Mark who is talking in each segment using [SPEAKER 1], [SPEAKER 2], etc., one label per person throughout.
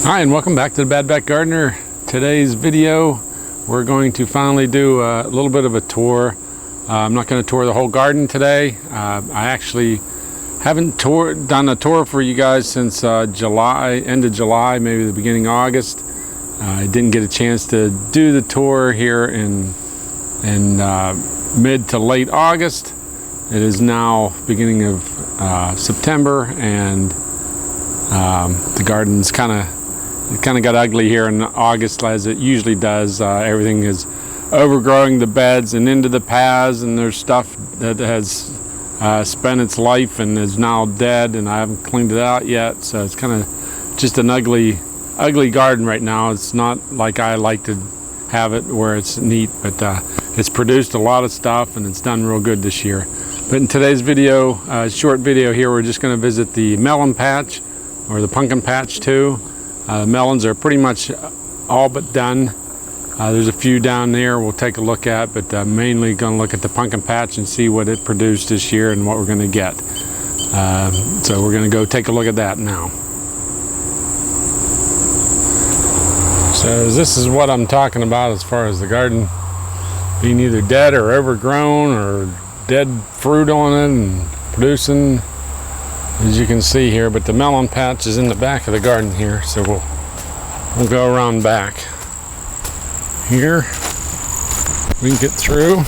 [SPEAKER 1] Hi, and welcome back to the Bad Back Gardener. Today's video, we're going to finally do a little bit of a tour. I'm not going to tour the whole garden today. I actually haven't done a tour for you guys since end of July, maybe the beginning of August. I didn't get a chance to do the tour here in mid to late August. It is now beginning of September, and the garden's kind of got ugly here in August, as it usually does. Everything is overgrowing the beds and into the paths, and there's stuff that has spent its life and is now dead, and I haven't cleaned it out yet. So it's kind of just an ugly garden right now. It's not like I like to have it where it's neat, but it's produced a lot of stuff and it's done real good this year. But in today's video, short video here, we're just going to visit the melon patch, or the pumpkin patch too. Melons are pretty much all but done. There's a few down there we'll take a look at, but mainly going to look at the pumpkin patch and see what it produced this year and what we're going to get. So we're going to go take a look at that now. So this is what I'm talking about as far as the garden being either dead or overgrown or dead fruit on it and producing, as you can see here. But the melon patch is in the back of the garden here, so we'll go around back here. We can get through.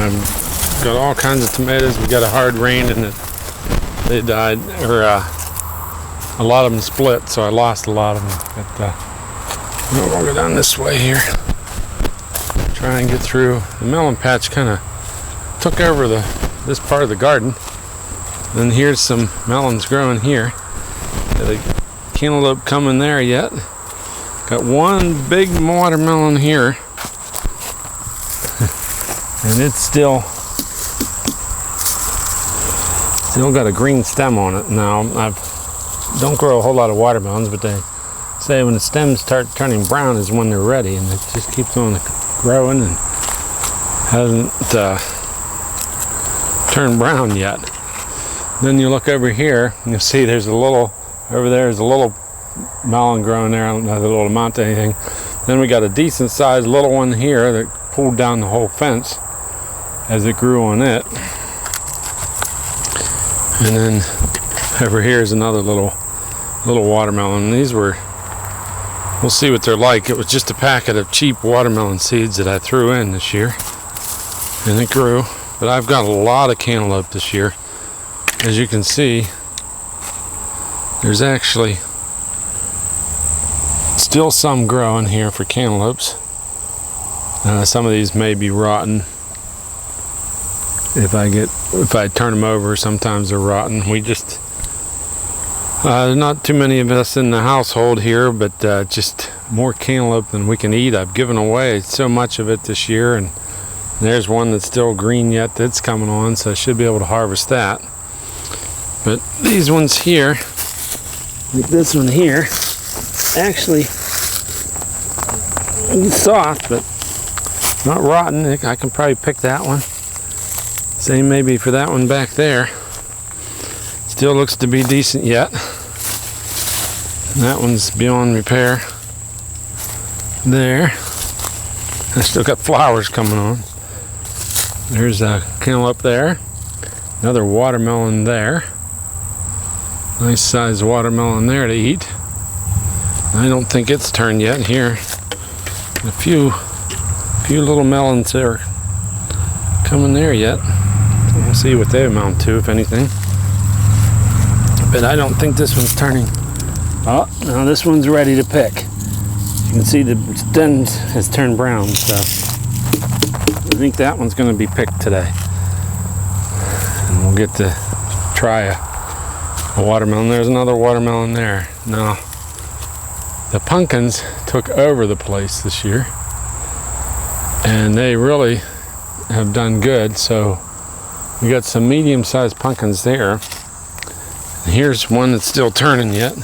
[SPEAKER 1] I've got all kinds of tomatoes. We got a hard rain and they died, or a lot of them split, so I lost a lot of them. But we'll go down this way here. Try and get through. The melon patch kind of took over this part of the garden. Then here's some melons growing here. The cantaloupe coming there yet. Got one big watermelon here, and it's still got a green stem on it. Now I don't grow a whole lot of watermelons, but they say when the stems start turning brown is when they're ready, and it just keeps on growing and hasn't turned brown yet. Then you look over here and you'll see there's a little melon growing there. I don't know the little amount to anything. Then we got a decent sized little one here that pulled down the whole fence as it grew on it. And then over here is another little watermelon. These we'll see what they're like. It was just a packet of cheap watermelon seeds that I threw in this year, and it grew. But I've got a lot of cantaloupe this year. As you can see, there's actually still some growing here for cantaloupes. Some of these may be rotten. If I turn them over, sometimes they're rotten. Not too many of us in the household here, but just more cantaloupe than we can eat. I've given away so much of it this year, and there's one that's still green yet that's coming on, so I should be able to harvest that. But these ones here, like this one here, actually soft, but not rotten. I can probably pick that one. Same maybe for that one back there. Still looks to be decent yet. And that one's beyond repair. There. I still got flowers coming on. There's a cantaloupe there. Another watermelon there. Nice sized watermelon there to eat. I don't think it's turned yet. Here, a few little melons there coming there yet. We'll see what they amount to, if anything. But I don't think this one's turning. Oh, now this one's ready to pick. You can see the stem has turned brown, so I think that one's going to be picked today. And we'll get to try a watermelon. There's another watermelon there. Now, the pumpkins took over the place this year, and they really have done good. So we got some medium-sized pumpkins there. And here's one that's still turning yet.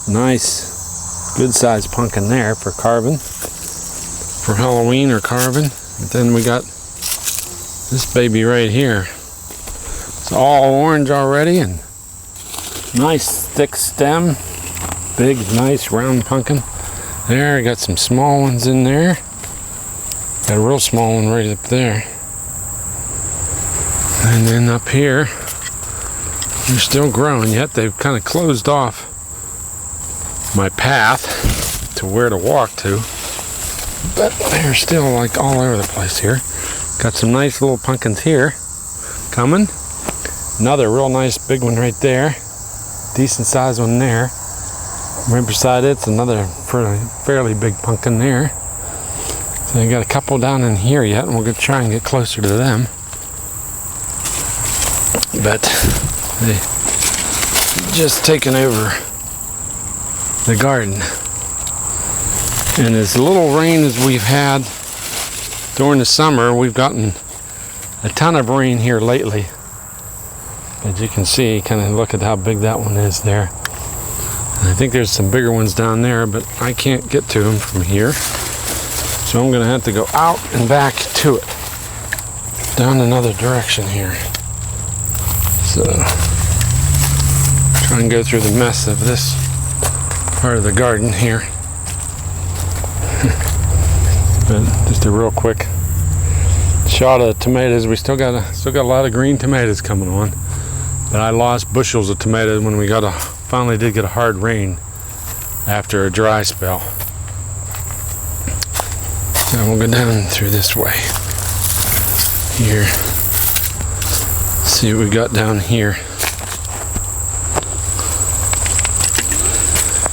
[SPEAKER 1] Nice, good-sized pumpkin there for carving, for Halloween or carving. But then we got this baby right here. It's all orange already, and Nice thick stem. Big, nice round pumpkin. There, I got some small ones in there. Got a real small one right up there. And then up here, they're still growing yet. They've kind of closed off my path to where to walk to. But they're still like all over the place here. Got some nice little pumpkins here coming. Another real nice big one right there. Decent sized one there. Right beside it's another fairly big pumpkin there. So I got a couple down in here yet, and we're gonna try and get closer to them. But they just taken over the garden. And as little rain as we've had during the summer, we've gotten a ton of rain here lately. As you can see, kind of look at how big that one is there. And I think there's some bigger ones down there, but I can't get to them from here. So I'm gonna have to go out and back to it. Down another direction here. So, try and go through the mess of this part of the garden here. But just a real quick shot of tomatoes. We still got a lot of green tomatoes coming on. But I lost bushels of tomatoes when we finally did get a hard rain after a dry spell. So we'll go down through this way. Here. See what we got down here.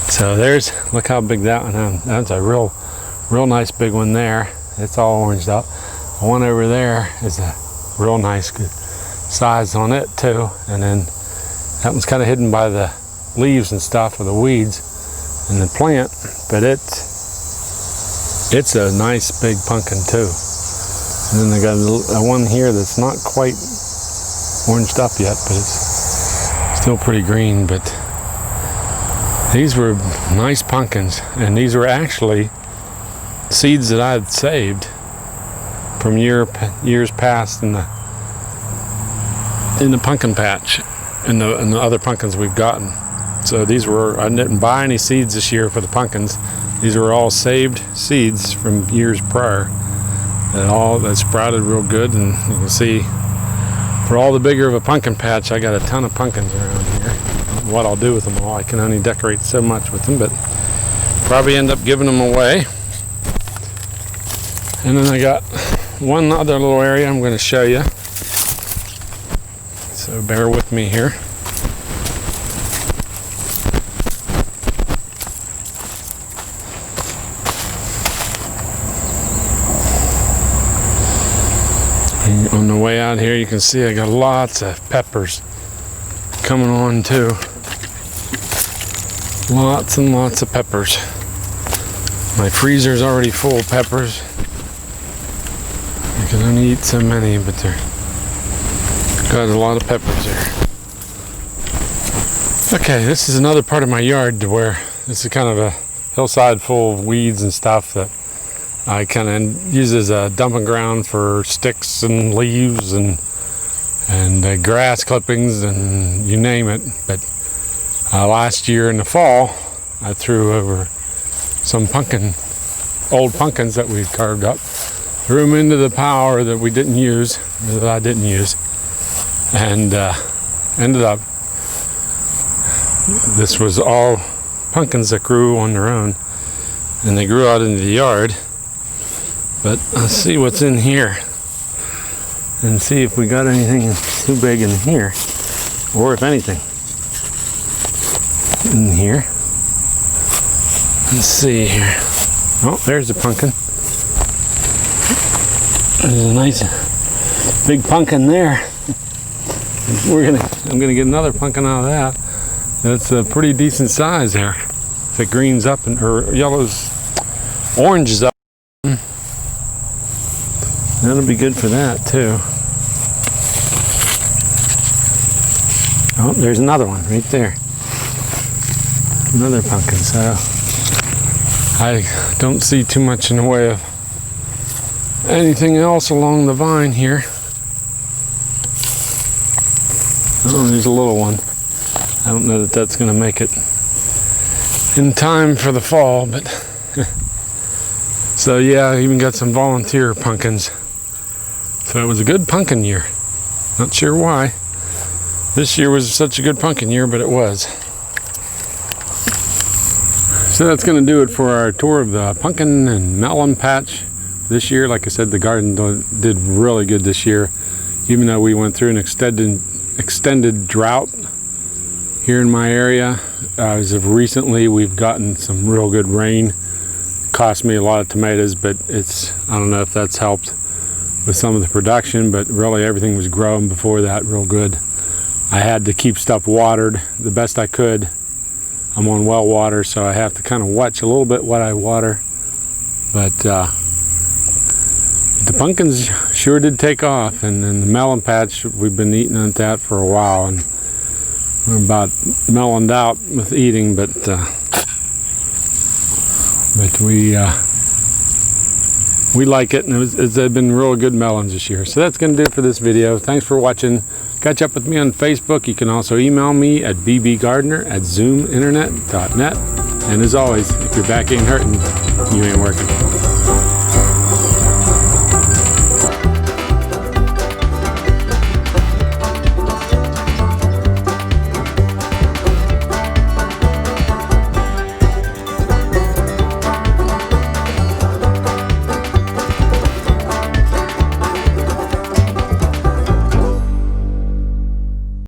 [SPEAKER 1] So look how big that one is. That's a real nice big one there. It's all oranged up. The one over there is a real nice good size on it too. And then that one's kind of hidden by the leaves and stuff, or the weeds and the plant, but it's a nice big pumpkin too. And then they got a one here that's not quite oranged up yet, but it's still pretty green. But these were nice pumpkins, and these were actually seeds that I had saved from years past in the pumpkin patch and the other pumpkins we've gotten. So these were, I didn't buy any seeds this year for the pumpkins. These were all saved seeds from years prior. That sprouted real good, and you can see for all the bigger of a pumpkin patch, I got a ton of pumpkins around here. What I'll do with them all, I can only decorate so much with them, but probably end up giving them away. And then I got one other little area I'm going to show you. So bear with me here. And on the way out here, you can see I got lots of peppers coming on too. Lots and lots of peppers. My freezer's already full of peppers. I can only eat so many, but they're got a lot of peppers there. Okay, this is another part of my yard where this is kind of a hillside full of weeds and stuff that I kind of use as a dumping ground for sticks and leaves and grass clippings and you name it. But last year in the fall, I threw over some old pumpkins that we carved up, threw them into the pile that I didn't use, and ended up, this was all pumpkins that grew on their own, and they grew out into the yard. But let's see what's in here and see if we got anything too big in here, or if anything in here. Let's see here. Oh, there's a pumpkin. There's a nice big pumpkin there. I'm gonna get another pumpkin out of that. That's a pretty decent size there. If it greens up or yellows, oranges up, that'll be good for that too. Oh, there's another one right there. Another pumpkin. So I don't see too much in the way of anything else along the vine here. Oh, there's a little one. I don't know that that's going to make it in time for the fall, but so yeah, I even got some volunteer pumpkins. So it was a good pumpkin year. Not sure why. This year was such a good pumpkin year, but it was. So that's going to do it for our tour of the pumpkin and melon patch this year. Like I said, the garden did really good this year, even though we went through an extended drought here in my area. As of recently, we've gotten some real good rain. Cost me a lot of tomatoes, but I don't know if that's helped with some of the production, but really everything was growing before that real good. I had to keep stuff watered the best I could. I'm on well water, so I have to kind of watch a little bit what I water. But the pumpkins sure did take off, and then the melon patch, we've been eating at that for a while, and we're about melloned out with eating, but we like it, and they've been real good melons this year. So that's going to do it for this video. Thanks for watching. Catch up with me on Facebook. You can also email me at bbgardner@zoominternet.net. And as always, if your back ain't hurting, you ain't working.